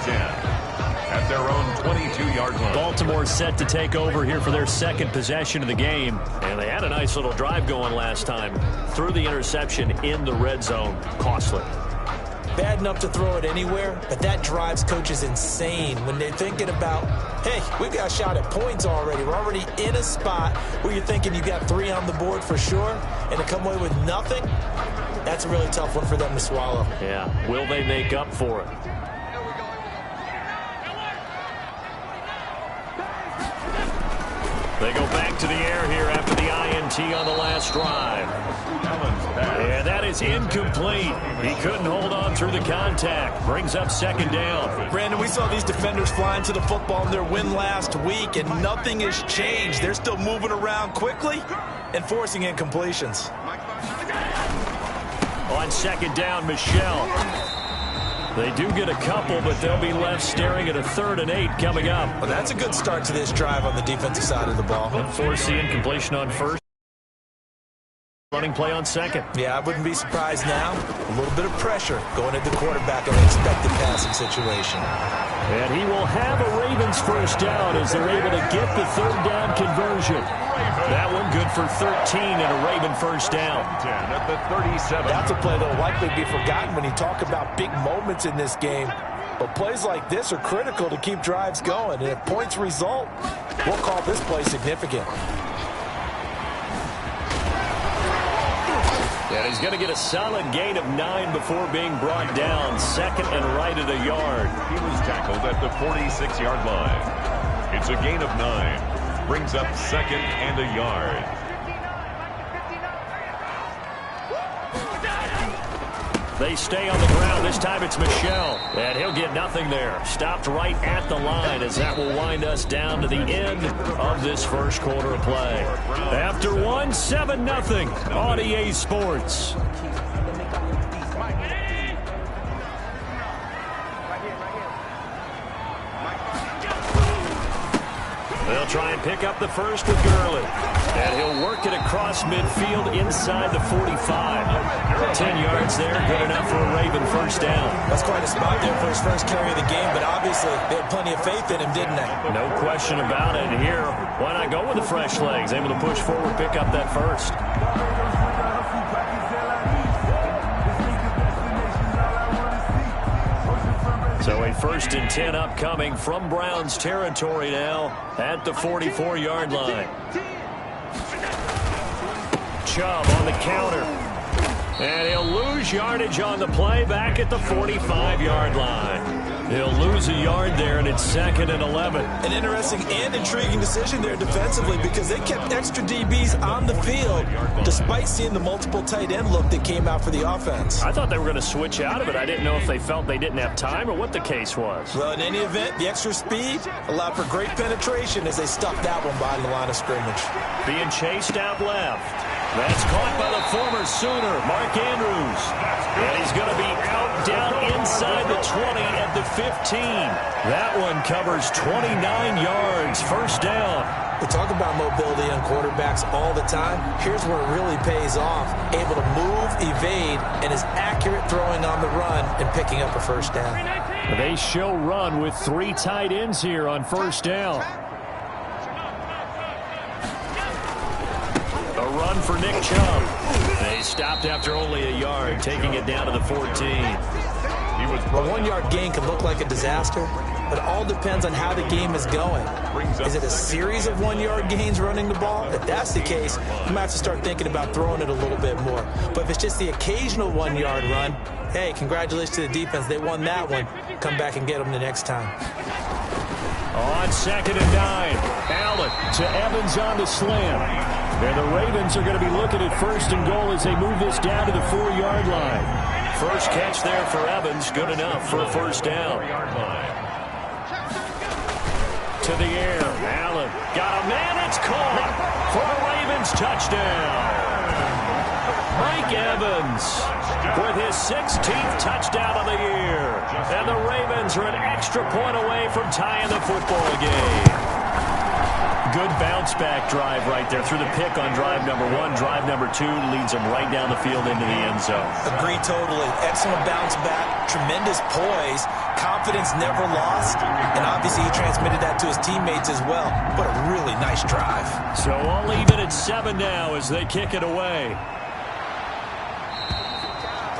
10 at their own 22-yard line. Baltimore set to take over here for their second possession of the game. And they had a nice little drive going last time. Threw the interception in the red zone. Costly. Bad enough to throw it anywhere, but that drives coaches insane when they're thinking about, hey, we've got a shot at points already. We're already in a spot where you're thinking you got 3 on the board for sure, and to come away with nothing, that's a really tough one for them to swallow. Yeah, will they make up for it? They go back to the air here after the INT on the last drive. And that is incomplete. He couldn't hold on through the contact. Brings up second down. Brandon, we saw these defenders flying to the football in their win last week, and nothing has changed. They're still moving around quickly and forcing incompletions. On second down, Michelle. They do get a couple, but they'll be left staring at a 3rd and 8 coming up. Well, that's a good start to this drive on the defensive side of the ball. And force the incompletion on first. Running play on second. Yeah, I wouldn't be surprised now. A little bit of pressure going at the quarterback in an expected passing situation. And he will have a Ravens first down as they're able to get the 3rd down conversion. That one good for 13 and a Raven first down. At the 37. That's a play that will likely be forgotten when you talk about big moments in this game. But plays like this are critical to keep drives going. And if points result, we'll call this play significant. And he's going to get a solid gain of 9 before being brought down. 2nd and right at a yard. He was tackled at the 46-yard line. It's a gain of 9. Brings up 2nd and a yard. They stay on the ground. This time it's Michelle. And he'll get nothing there. Stopped right at the line as that will wind us down to the end of this first quarter of play. After 1, 7-0 on EA Sports. They'll try and pick up the first with Gurley. And he'll work it across midfield inside the 45. 10 yards there, good enough for a Raven first down. That's quite a spot there for his first carry of the game, but obviously they had plenty of faith in him, didn't they? No question about it. Here, why not go with the fresh legs? Able to push forward, pick up that first. So a 1st and 10 upcoming from Browns territory now at the 44-yard line. Chubb on the counter. And he'll lose yardage on the play back at the 45-yard line. He'll lose a yard there, and it's 2nd and 11. An interesting and intriguing decision there defensively because they kept extra DBs on the field despite seeing the multiple tight end look that came out for the offense. I thought they were going to switch out of it. I didn't know if they felt they didn't have time or what the case was. Well, in any event, the extra speed allowed for great penetration as they stuffed that one by the line of scrimmage. Being chased out left. That's caught by the former Sooner, Mark Andrews. And he's going to be out down inside the 20 at the 15. That one covers 29 yards, first down. We talk about mobility on quarterbacks all the time. Here's where it really pays off. Able to move, evade, and is accurate throwing on the run and picking up a first down. They show run with 3 tight ends here on first down. A run for Nick Chubb. They stopped after only a yard, taking it down to the 14. A 1-yard gain can look like a disaster, but it all depends on how the game is going. Is it a series of 1-yard gains running the ball? If that's the case, you might have to start thinking about throwing it a little bit more. But if it's just the occasional 1-yard run, hey, congratulations to the defense. They won that one. Come back and get them the next time. On 2nd and 9, Allen to Evans on the slam. And the Ravens are going to be looking at 1st and goal as they move this down to the 4-yard line. First catch there for Evans, good enough for a first down. To the air, Allen got a man, it's caught for a Ravens touchdown. Mike Evans with his 16th touchdown of the year. And the Ravens are an extra point away from tying the football game. good bounce-back drive right there through the pick on drive number 1. Drive number 2 leads him right down the field into the end zone. Agree totally. Excellent bounce back, tremendous poise, confidence never lost, and obviously he transmitted that to his teammates as well. What a really nice drive. So all even at 7 now as they kick it away.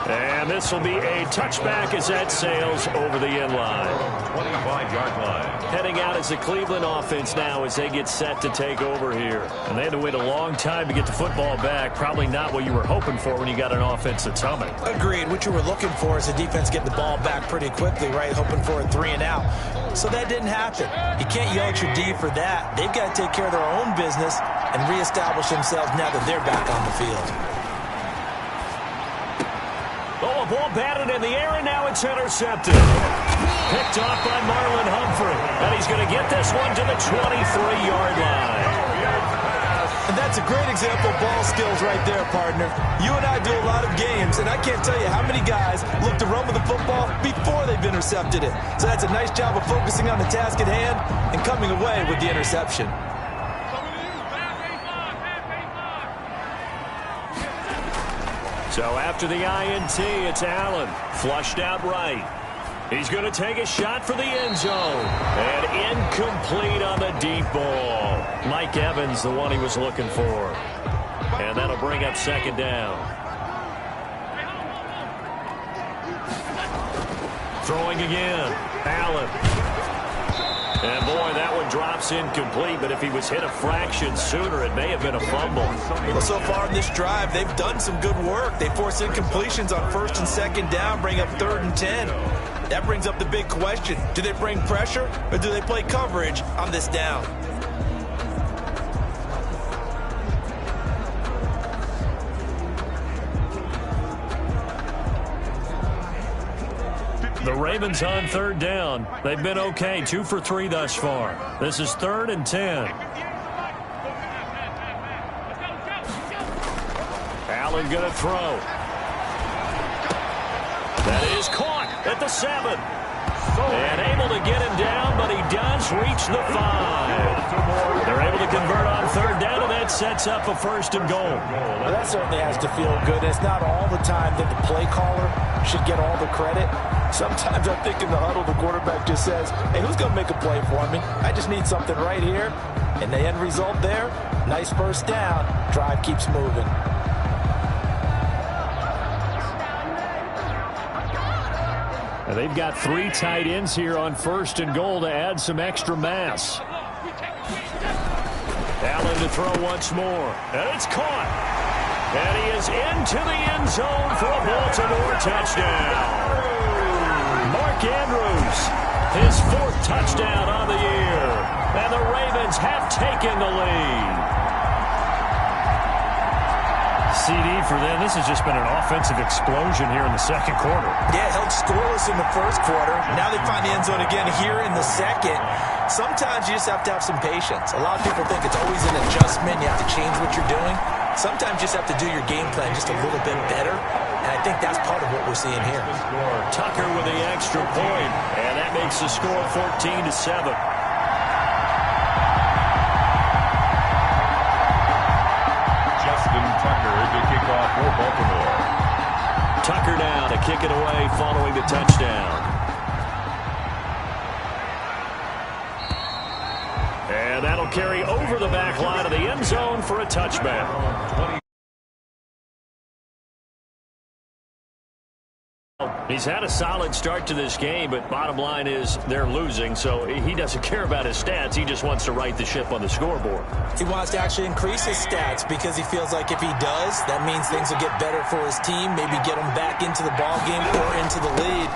And this will be a touchback as that sails over the end line. 25-yard line. Heading out as the Cleveland offense now as they get set to take over here. And they had to wait a long time to get the football back. Probably not what you were hoping for when you got an offense that's humming. Agreed. What you were looking for is the defense getting the ball back pretty quickly, right? Hoping for a 3 and out. So that didn't happen. You can't yell at your D for that. They've got to take care of their own business and reestablish themselves now that they're back on the field. Oh, a ball batted in the air, and now it's intercepted. Picked off by Marlon Humphrey. And he's going to get this one to the 23-yard line. And that's a great example of ball skills right there, partner. You and I do a lot of games, and I can't tell you how many guys look to run with the football before they've intercepted it. So that's a nice job of focusing on the task at hand and coming away with the interception. So after the INT, it's Allen. Flushed out right. He's going to take a shot for the end zone. And incomplete on the deep ball. Mike Evans, the one he was looking for. And that'll bring up second down. Throwing again. Allen. And boy, that one drops incomplete, but if he was hit a fraction sooner, it may have been a fumble. Well, so far in this drive, they've done some good work. They force incompletions on 1st and 2nd down, bring up 3rd and 10. That brings up the big question. Do they bring pressure, or do they play coverage on this down? The Ravens on 3rd down. They've been okay, 2 for 3 thus far. This is 3rd and 10. Allen going to throw. That is caught at the 7. And able to get him down, but he does reach the 5. They're able to convert on 3rd down, and that sets up a 1st and goal. Well, that certainly has to feel good. It's not all the time that the play caller should get all the credit. Sometimes I think in the huddle, the quarterback just says, hey, who's going to make a play for me? I just need something right here. And the end result there, nice first down. Drive keeps moving. And they've got 3 tight ends here on 1st and goal to add some extra mass. Allen to throw once more. And it's caught. And he is into the end zone for a Baltimore touchdown. Mark Andrews, his 4th touchdown on the year. And the Ravens have taken the lead. CD for them. This has just been an offensive explosion here in the 2nd quarter. Yeah, held scoreless in the 1st quarter. Now they find the end zone again here in the 2nd. Sometimes you just have to have some patience. A lot of people think it's always an adjustment. You have to change what you're doing. Sometimes you just have to do your game plan just a little bit better. And I think that's part of what we're seeing here. Tucker with the extra point. And that makes the score 14-7. To kick off for Baltimore. Tucker down to kick it away following the touchdown. And that'll carry over the back line of the end zone for a touchback. He's had a solid start to this game, but bottom line is they're losing, so he doesn't care about his stats. He just wants to right the ship on the scoreboard. He wants to actually increase his stats because he feels like if he does, that means things will get better for his team, maybe get him back into the ball game or into the lead.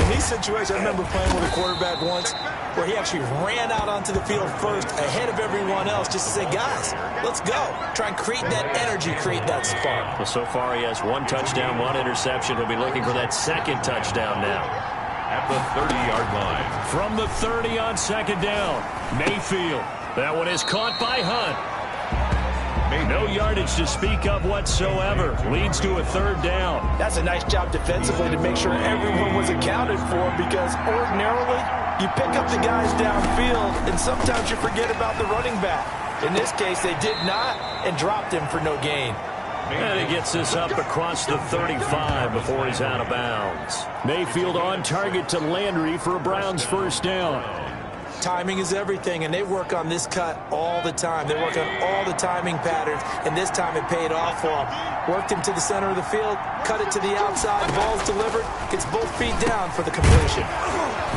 In these situations, I remember playing with a quarterback once where he actually ran out onto the field first ahead of everyone else just to say, guys, let's go. Try and create that energy, create that spark. Well, so far he has 1 touchdown, 1 interception. He'll be looking for that 2nd touchdown now. At the 30-yard line. From the 30 on 2nd down, Mayfield. That one is caught by Hunt. No yardage to speak of whatsoever. Leads to a third down. That's a nice job defensively to make sure everyone was accounted for, because ordinarily you pick up the guys downfield and sometimes you forget about the running back. In this case, they did not and dropped him for no gain. And he gets this up across the 35 before he's out of bounds. Mayfield on target to Landry for a Browns first down. Timing is everything, and they work on this cut all the time. They work on all the timing patterns, and this time it paid off for him. Worked him to the center of the field, cut it to the outside, ball's delivered, gets both feet down for the completion.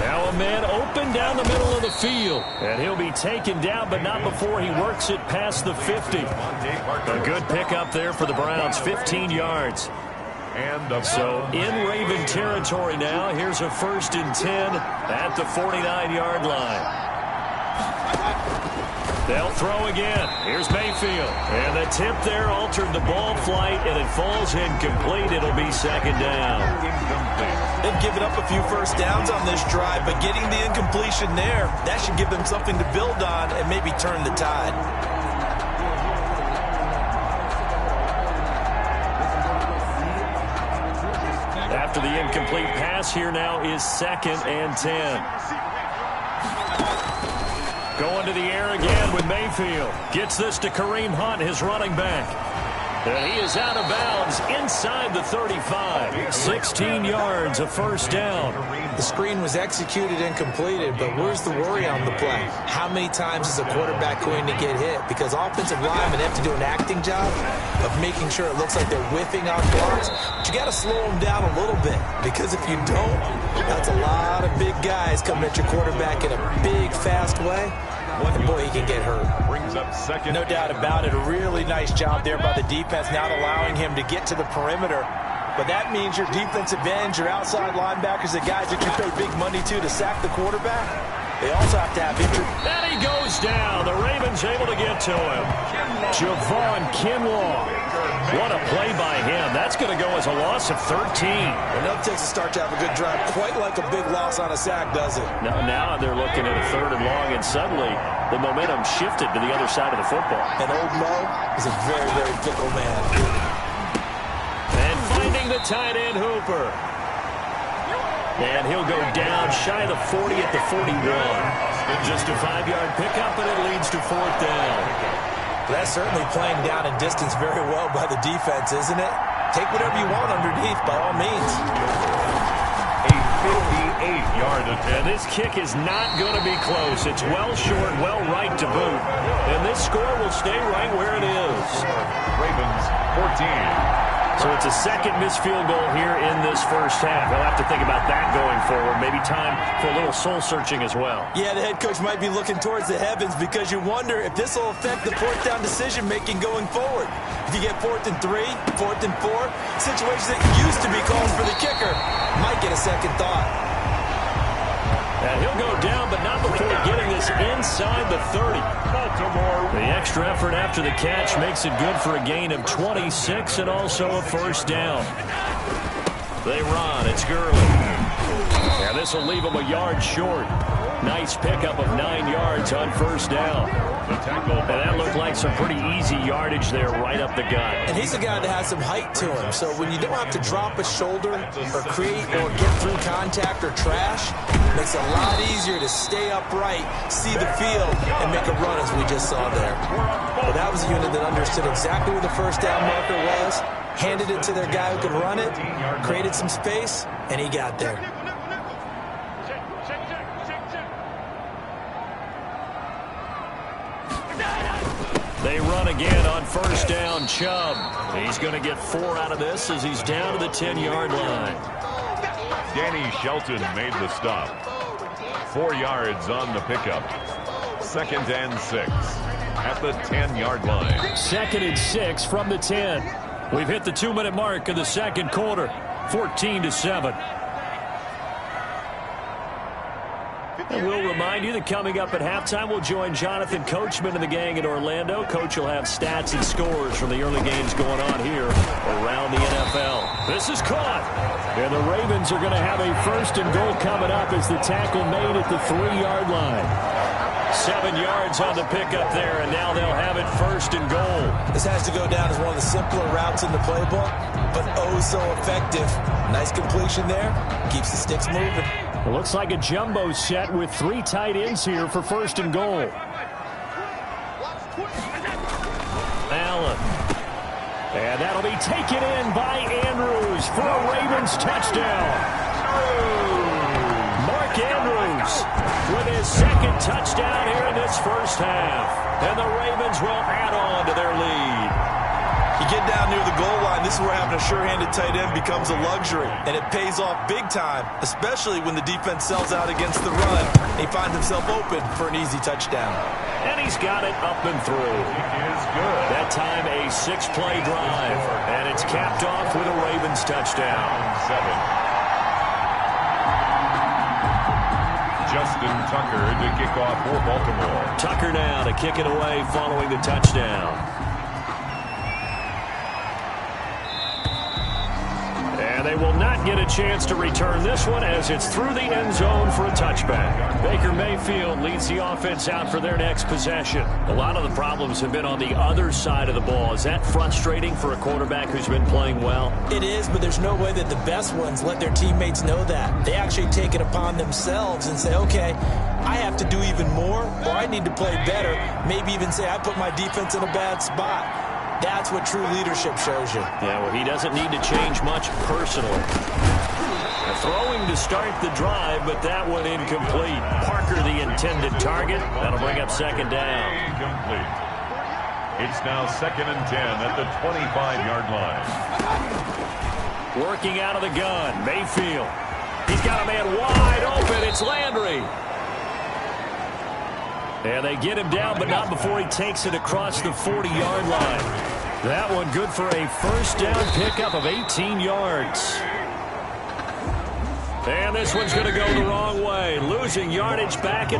Now a man open down the middle of the field, and he'll be taken down, but not before he works it past the 50. A good pickup there for the Browns, 15 yards. So in Raven territory now. Here's a 1st and 10 at the 49-yard line. They'll throw again. Here's Mayfield. And the tip there altered the ball flight, and it falls incomplete. It'll be 2nd down. They've given up a few first downs on this drive, but getting the incompletion there, that should give them something to build on and maybe turn the tide. After the incomplete pass, here now is 2nd and 10. Going to the air again with Mayfield. Gets this to Kareem Hunt, his running back. And he is out of bounds inside the 35. 16 yards, a first down. The screen was executed and completed, but where's the worry on the play? How many times is a quarterback going to get hit? Because offensive linemen have to do an acting job of making sure it looks like they're whiffing on blocks. But you got to slow them down a little bit, because if you don't, that's a lot of big guys coming at your quarterback in a big, fast way. And boy, he can get hurt. Brings up 2nd. No doubt about it. A really nice job there by the defense, not allowing him to get to the perimeter. But that means your defensive ends, your outside linebackers, the guys that you pay big money to sack the quarterback, they also have to have injury. And he goes down. The Ravens able to get to him. Javon Kinlaw. What a play by him. That's going to go as a loss of 13. And that takes a start to have a good drive. Quite like a big loss on a sack, does it? Now they're looking at a 3rd and long, and suddenly the momentum shifted to the other side of the football. And old Mo is a very, very fickle man. And finding the tight end, Hooper. And he'll go down shy of the 40 at the 41. Just a 5-yard pickup, and it leads to 4th down. That's certainly playing down in distance very well by the defense, isn't it? Take whatever you want underneath, by all means. A 58-yard attempt. And this kick is not going to be close. It's well short, well right to boot. And this score will stay right where it is. Ravens 14. So it's a 2nd missed field goal here in this first half. They'll have to think about that going forward. Maybe time for a little soul-searching as well. Yeah, the head coach might be looking towards the heavens, because you wonder if this will affect the 4th down decision-making going forward. If you get 4th and 3, 4th and 4, situations that used to be called for the kicker might get a second thought. And he'll go down, but not before getting this inside the 30. The extra effort after the catch makes it good for a gain of 26 and also a first down. They run. It's Gurley. And this will leave him a yard short. Nice pickup of 9 yards on first down. And that looked like some pretty easy yardage there right up the gut. And he's a guy that has some height to him. So when you don't have to drop a shoulder or create or get through contact or trash, it makes it a lot easier to stay upright, see the field, and make a run as we just saw there. But that was a unit that understood exactly where the first down marker was, handed it to their guy who could run it, created some space, and he got there. They run again on first down. Chubb. He's going to get 4 out of this as he's down to the 10-yard line. Danny Shelton made the stop. 4 yards on the pickup. 2nd and 6 at the 10-yard line. 2nd and 6 from the 10. We've hit the 2-minute mark of the second quarter. 14-7. And we'll remind you that coming up at halftime, we'll join Jonathan Coachman and the gang in Orlando. Coach will have stats and scores from the early games going on here around the NFL. This is caught. And the Ravens are going to have a 1st and goal coming up as the tackle made at the 3-yard line. 7 yards on the pickup there, and now they'll have it 1st and goal. This has to go down as one of the simpler routes in the playbook, but oh so effective. Nice completion there. Keeps the sticks moving. It looks like a jumbo set with 3 tight ends here for 1st and goal. Allen. And that'll be taken in by Andrews for a Ravens touchdown. Mark Andrews with his 2nd touchdown here in this first half. And the Ravens will add on to their lead. You get down near the goal line, this is where having a sure-handed tight end becomes a luxury. And it pays off big time, especially when the defense sells out against the run. He finds himself open for an easy touchdown. And he's got it up and through. He is good. That time a 6-play drive. And it's capped off with a Ravens touchdown. 7. Justin Tucker to kick off for Baltimore. Tucker now to kick it away following the touchdown. And they will not get a chance to return this one as it's through the end zone for a touchback. Baker Mayfield leads the offense out for their next possession. A lot of the problems have been on the other side of the ball. Is that frustrating for a quarterback who's been playing well? It is, but there's no way that the best ones let their teammates know that. They actually take it upon themselves and say, okay, I have to do even more, or I need to play better. Maybe even say I put my defense in a bad spot. That's what true leadership shows you. Yeah, well, he doesn't need to change much personally. Throwing to start the drive, but that one incomplete. Parker, the intended target. That'll bring up 2nd down. Incomplete. It's now 2nd and 10 at the 25-yard line. Working out of the gun, Mayfield. He's got a man wide open. It's Landry. And they get him down, but not before he takes it across the 40-yard line. That one good for a 1st down pickup of 18 yards. And this one's going to go the wrong way. Losing yardage back at the